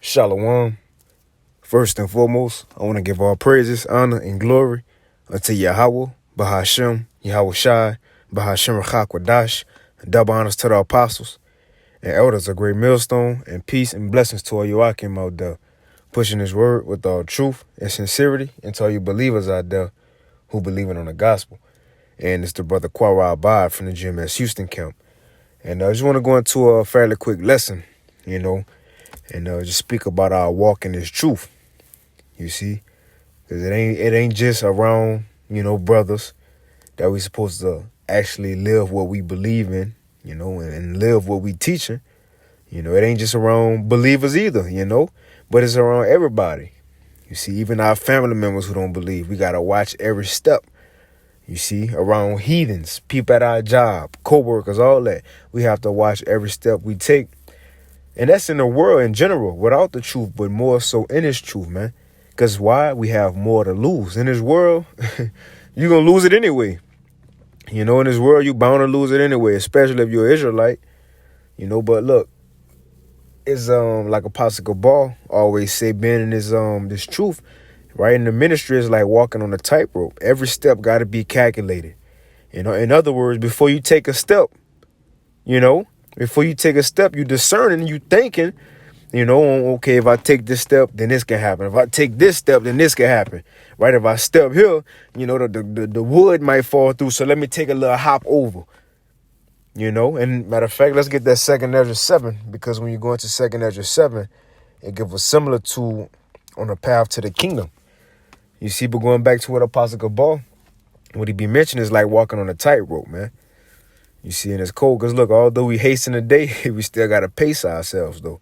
Shalom. First and foremost, I want to give all praises, honor, and glory unto Yahweh, Bahashem, Yahweh Shai, Bahashem Rachakwadash, and double honors to the apostles and elders of Great Millstone, and peace and blessings to all you Akim out there, pushing his word with all truth and sincerity, and to all you believers out there who believe in on the gospel. And it's the brother Quara Abad from the GMS Houston camp. And I just want to go into a fairly quick lesson, and just speak about our walk in this truth. You see, because it ain't just around, brothers that we supposed to actually live what we believe in, and live what we teaching. It ain't just around believers either, but it's around everybody. You see, even our family members who don't believe, we got to watch every step. You see, around heathens, people at our job, co-workers, all that. We have to watch every step we take. And that's in the world in general, without the truth, but more so in this truth, man. Because why? We have more to lose. In this world, you're going to lose it anyway. In this world, you're bound to lose it anyway, especially if you're an Israelite. But look, it's like Apostle Gabal always say, being in this truth, right? In the ministry is like walking on a tightrope. Every step got to be calculated. In other words, before you take a step, before you take a step, you discerning, you thinking, okay, if I take this step, then this can happen. If I take this step, then this can happen, right? If I step here, the wood might fall through, so let me take a little hop over, And matter of fact, let's get that 2nd Ezra 7, because when you go into 2nd Ezra 7, it gives a similar tool on the path to the kingdom. You see, but going back to what Apostle Gabal, what he be mentioning is like walking on a tightrope, man. You see, and it's cold because, look, although we hasten the day, we still got to pace ourselves, though.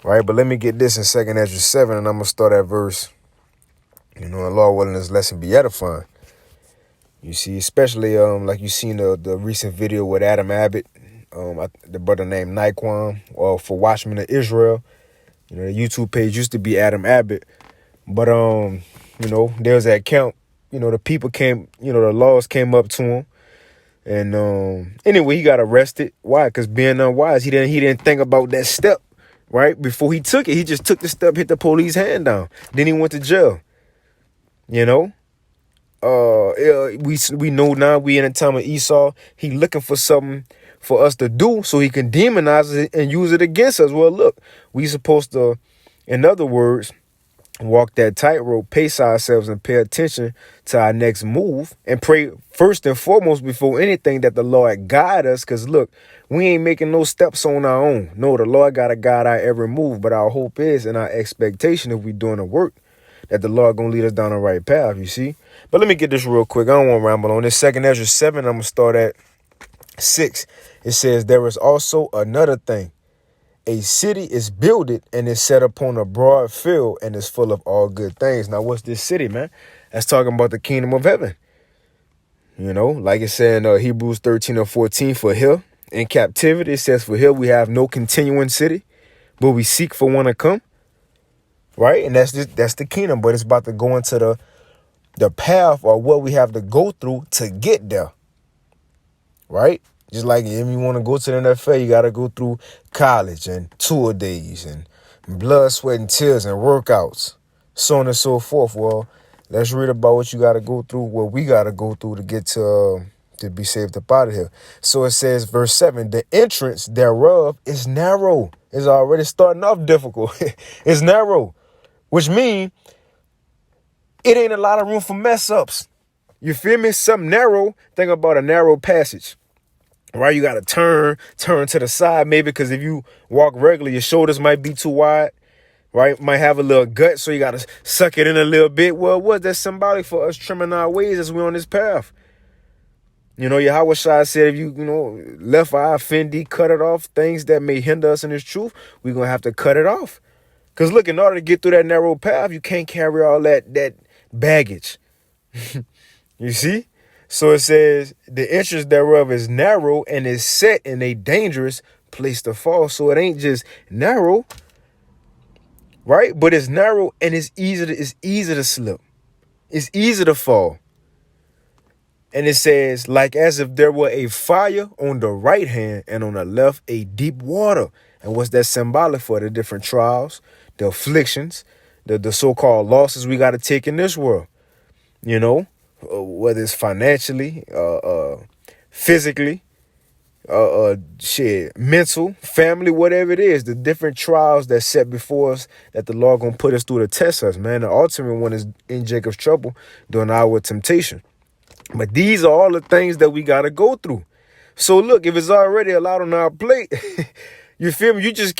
Right? But let me get this in 2nd Ezra 7, and I'm going to start at verse, and Lord willing, this lesson be edifying. You see, especially like you seen the recent video with Adam Abbott, the brother named Naquan, or for Watchmen of Israel. The YouTube page used to be Adam Abbott. But, there was that account, the people came, the laws came up to him. And anyway, he got arrested. Why? Because being unwise, he didn't think about that step, right? Before he took it, he just took the step, hit the police hand down. Then he went to jail. We know now we in a time of Esau. He looking for something for us to do so he can demonize it and use it against us. Well, look, we supposed to, in other words, walk that tightrope, pace ourselves, and pay attention to our next move, and pray first and foremost before anything that the Lord guide us. Because look, we ain't making no steps on our own. No, the Lord got to guide our every move. But our hope is, and our expectation, if we doing the work, that the Lord gonna lead us down the right path. You see. But let me get this real quick. I don't want to ramble on this. 2nd Ezra 7. I'm gonna start at 6. It says, there is also another thing. A city is builded and is set upon a broad field and is full of all good things. Now, what's this city, man? That's talking about the kingdom of heaven. Like it said in Hebrews 13 or 14, for here in captivity, it says, for here we have no continuing city, but we seek for one to come. Right? And that's the kingdom, but it's about to go into the path or what we have to go through to get there. Right? Just like if you want to go to the NFL, you got to go through college and tour days and blood, sweat, and tears and workouts, so on and so forth. Well, let's read about what you got to go through, what we got to go through to get to be saved up out of here. So it says, verse 7, the entrance thereof is narrow. It's already starting off difficult. It's narrow, which means it ain't a lot of room for mess ups. You feel me? Something narrow. Think about a narrow passage. Right, you got to turn to the side, maybe, because if you walk regularly, your shoulders might be too wide, right? Might have a little gut, so you got to suck it in a little bit. Well, what's that symbolic for us trimming our ways as we're on this path? Yahweh Shai said, if you left eye offend thee, cut it off. Things that may hinder us in this truth, we're going to have to cut it off. Because look, in order to get through that narrow path, you can't carry all that baggage. You see? So it says, the entrance thereof is narrow and is set in a dangerous place to fall. So it ain't just narrow, right? But it's narrow and it's easy to slip. It's easy to fall. And it says, like as if there were a fire on the right hand and on the left, a deep water. And what's that symbolic for? The different trials, the afflictions, the so-called losses we got to take in this world. You know, whether it's financially, physically, mental, family, whatever it is, the different trials that set before us that the Lord gonna put us through to test us, man. The ultimate one is in Jacob's trouble during our temptation. But these are all the things that we gotta go through. So look, if it's already a lot on our plate, you feel me? We just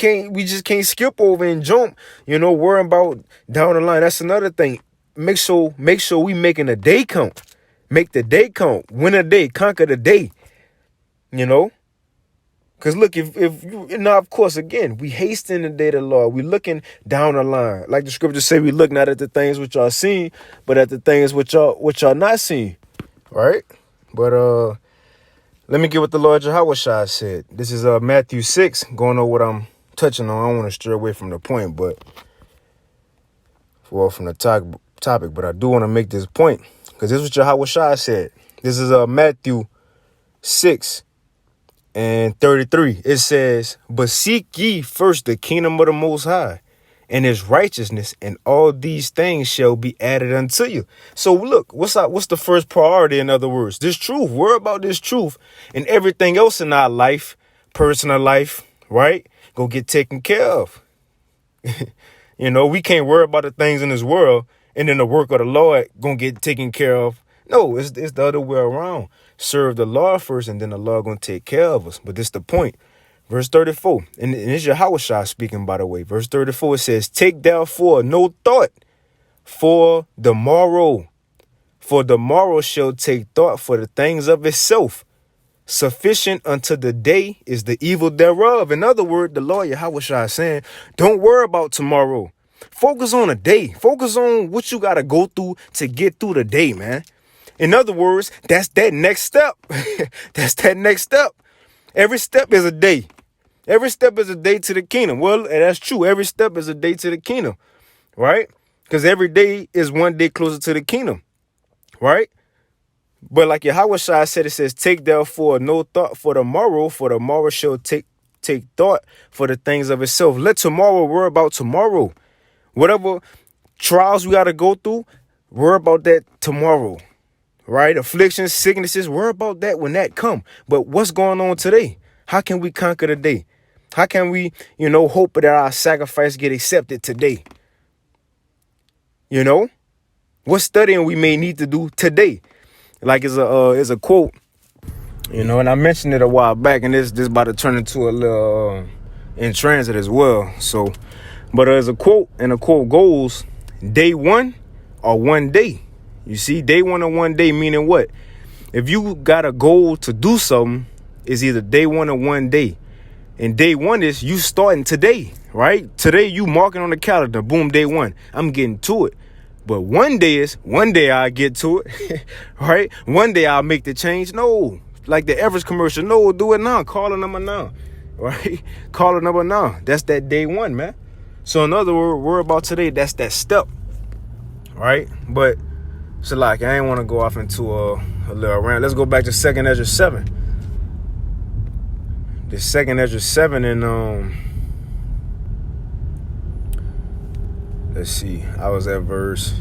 can't skip over and jump, worrying about down the line. That's another thing. Make sure we making a day count. Make the day count. Win a day, conquer the day. Because look, if you, of course, again, we hasten the day of the Lord. We looking down the line. Like the scriptures say, we look not at the things which are seen, but at the things which are not seen. Right? But let me get what the Lord Yahushua said. This is Matthew 6, going over what I'm touching on. I don't want to stray away from the point, from the topic, but I do want to make this point. Because this is what Yahushua said. This is Matthew 6:33. It says, but seek ye first the kingdom of the Most High and his righteousness, and all these things shall be added unto you. So look, what's the first priority? In other words, this truth. Worry about this truth, and everything else in our life, personal life, right, go get taken care of. We can't worry about the things in this world and then the work of the Lord gonna get taken care of. No, it's the other way around. Serve the Lord first, and then the Lord gonna take care of us. But this is the point. Verse 34, and it's Yahushua speaking, by the way. Verse 34, it says, take therefore no thought for the morrow shall take thought for the things of itself. Sufficient unto the day is the evil thereof. In other words, the Lord Yahushua is saying, don't worry about tomorrow. Focus on a day. Focus on what you got to go through to get through the day, man. In other words, that's that next step. That's that next step. Every step is a day. Every step is a day to the kingdom. Well, that's true. Every step is a day to the kingdom, right? Because every day is one day closer to the kingdom, right? But like Yahushua said, it says, take therefore no thought for the morrow shall take thought for the things of itself. Let tomorrow worry about tomorrow. Whatever trials we got to go through, worry about that tomorrow, right? Afflictions, sicknesses, worry about that when that come. But what's going on today? How can we conquer the day? How can we, hope that our sacrifice get accepted today? What studying we may need to do today? Like it's a quote, and I mentioned it a while back, and this about to turn into a little in transit as well. So, but there's a quote, and the quote goes, day one or one day. You see, day one or one day, meaning what? If you got a goal to do something, it's either day one or one day. And day one is you starting today, right? Today you marking on the calendar, boom, day one. I'm getting to it. But one day I'll get to it, right? One day I'll make the change. No, like the Everest commercial. No, do it now. Call a number now, right? Call a number now. That's that day one, man. So in other words, worry about today. That's that step, right? But so like, I ain't want to go off into a little rant. Let's go back to 2nd Ezra 7. The 2nd Ezra 7 and let's see, I was at verse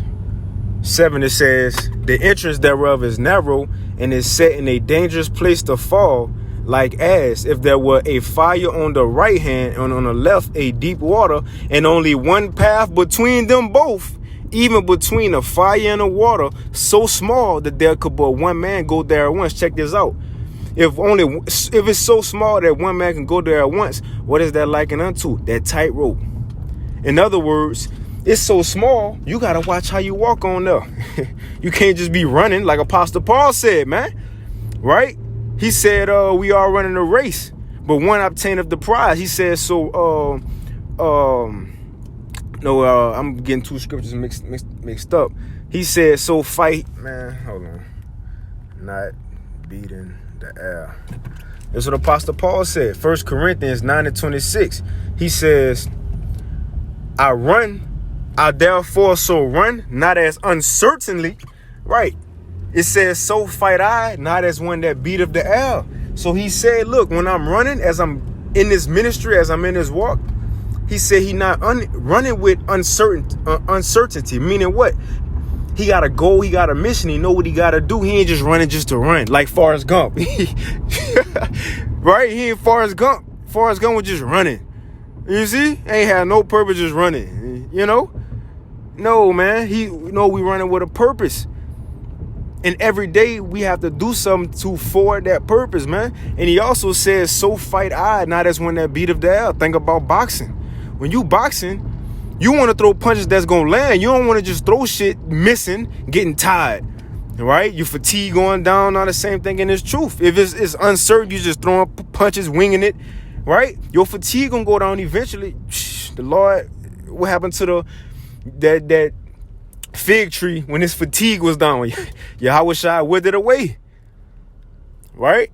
7. It says, the entrance thereof is narrow and is set in a dangerous place to fall, like as if there were a fire on the right hand and on the left a deep water, and only one path between them both, even between the fire and the water, so small that there could but one man go there at once. Check this out. If it's so small that one man can go there at once, what is that likened unto? That tightrope. In other words, it's so small, you got to watch how you walk on there. You can't just be running like Apostle Paul said, man. Right? He said, we are running a race, but one obtaineth the prize. He said, so, I'm getting two scriptures mixed up. He said, so fight, man, hold on. Not beating the air. That's what Apostle Paul said. 1 Corinthians 9:26. He says, I therefore so run, not as uncertainly. Right. It says, so fight I, not as one that beateth the air. So he said, look, when I'm running, as I'm in this ministry, as I'm in this walk, he said he not running with uncertainty. Meaning what? He got a goal, he got a mission, he know what he got to do. He ain't just running just to run, like Forrest Gump. Right? He ain't Forrest Gump. Forrest Gump was just running. You see? Ain't had no purpose, just running. You know? No, man. We running with a purpose. And every day we have to do something to forward that purpose, man. And he also says, so fight I, not as when that beat of the air. Think about boxing. When you boxing, you want to throw punches that's going to land. You don't want to just throw shit missing, getting tired, right? Your fatigue going down, all the same thing. And it's truth. If it's uncertain, you just throwing punches, winging it, right? Your fatigue going to go down eventually. The Lord, what happened to that fig tree when his fatigue was down? Yahweh Shai withered away, right?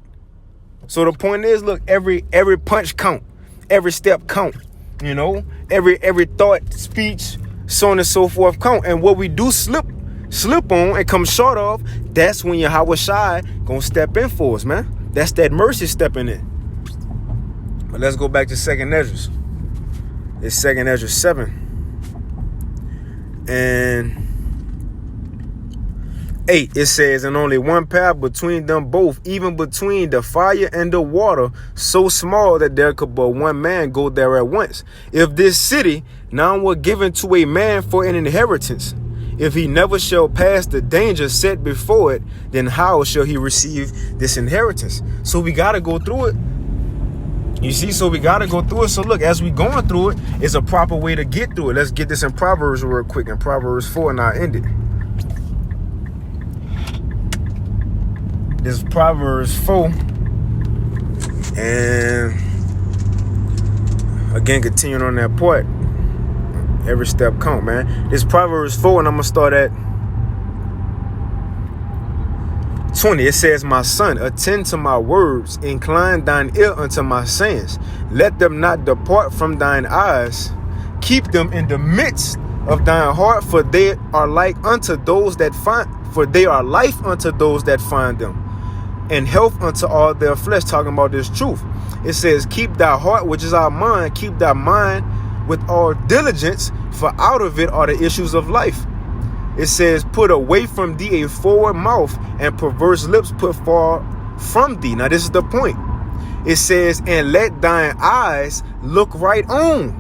So the point is, look, every punch count, every step count. You know, every thought, speech, so on and so forth count. And what we do slip on and come short of, that's when Yahweh Shai gonna step in for us, man. That's that mercy stepping in. But let's go back to 2nd Esdras. It's 2nd Esdras 7. And 8, it says, and only one path between them both, even between the fire and the water, so small that there could but one man go there at once. If this city now were given to a man for an inheritance, if he never shall pass the danger set before it, then how shall he receive this inheritance? So we got to go through it. You see, so we got to go through it. So look, as we going through it, it's a proper way to get through it. Let's get this in Proverbs real quick. In Proverbs 4, and I'll end it. This is Proverbs 4. And again, continuing on that point, every step count, man. This is Proverbs 4, and I'm going to start at 20. It says, my son, attend to my words, incline thine ear unto my sayings. Let them not depart from thine eyes. Keep them in the midst of thine heart, for they are like unto those that find, for they are life unto those that find them, and health unto all their flesh. Talking about this truth. It says, keep thy heart, which is our mind, keep thy mind with all diligence, for out of it are the issues of life. It says, put away from thee a forward mouth, and perverse lips put far from thee. Now this is the point. It says, and let thine eyes look right on,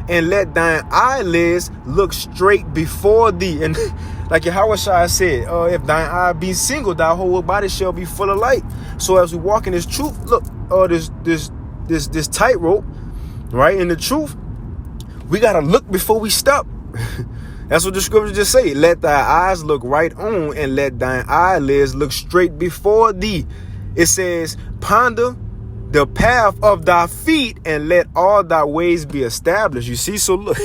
and let thine eyelids look straight before thee. And like Yahweh Shai said, if thine eye be single, thy whole body shall be full of light. So as we walk in this truth, look, this tightrope, right? In the truth, we gotta look before we step. That's what the scripture just say. Let thy eyes look right on, and let thine eyelids look straight before thee. It says, ponder the path of thy feet, and let all thy ways be established. You see, so look,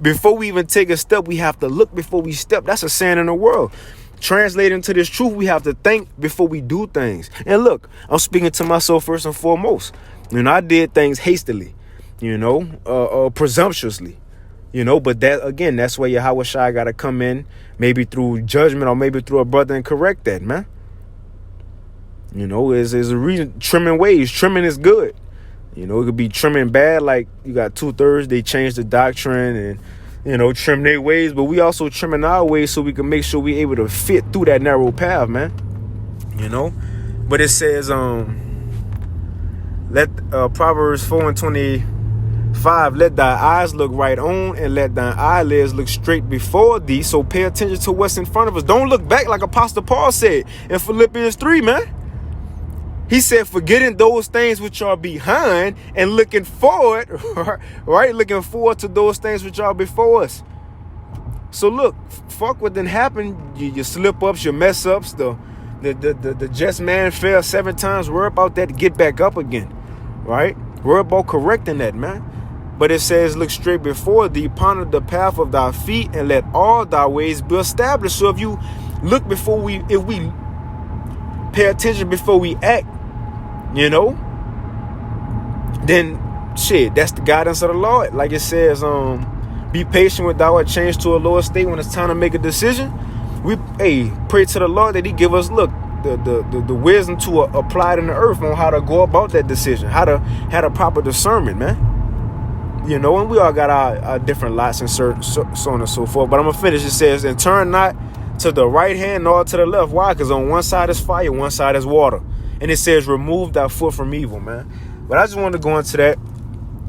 before we even take a step, we have to look before we step. That's a saying in the world. Translating to this truth, we have to think before we do things. And look, I'm speaking to myself first and foremost. You know, I did things hastily, presumptuously, but that, again, that's where Yahweh Shai got to come in, maybe through judgment or maybe through a brother, and correct that, man. There's a reason. Trimming ways. Trimming is good. It could be trimming bad, like you got 2/3, they change the doctrine and, trim their ways. But we also trimming our ways so we can make sure we're able to fit through that narrow path, man. But it says, Proverbs 4:25, let thy eyes look right on, and let thy eyelids look straight before thee. So pay attention to what's in front of us. Don't look back, like Apostle Paul said in Philippians 3, man. He said, forgetting those things which are behind and looking forward, right? Looking forward to those things which are before us. So look, fuck what done happened. Your slip ups, your mess ups, the just man fell 7 times. Worry about that to get back up again, right? Worry about correcting that, man. But it says, look straight before thee, ponder the path of thy feet, and let all thy ways be established. So if you look if we pay attention before we act, then shit, that's the guidance of the Lord. Like it says, be patient with thou art changed to a lower state when it's time to make a decision. We pray to the Lord that he give us, look, the wisdom to apply it in the earth on how to go about that decision, how to have a proper discernment, man. You know, and we all got our different lots and so on and so forth. But I'm going to finish. It says, and turn not to the right hand nor to the left. Why? Because on one side is fire, one side is water. And it says, remove thy foot from evil, man. But I just wanted to go into that,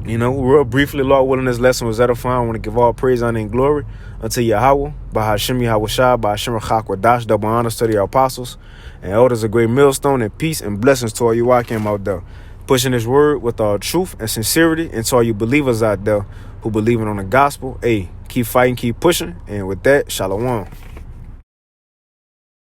you know, real briefly. Lord willing, this lesson was edifying. I want to give all praise, honor, and glory unto Yahweh, Bahashem Yahweh Shai, Bahashem Chakwadash, double honors to the apostles and elders, a great millstone, and peace and blessings to all you I came out there, pushing this word with all truth and sincerity, and to all you believers out there who believing on the gospel. Hey, keep fighting, keep pushing. And with that, shalom.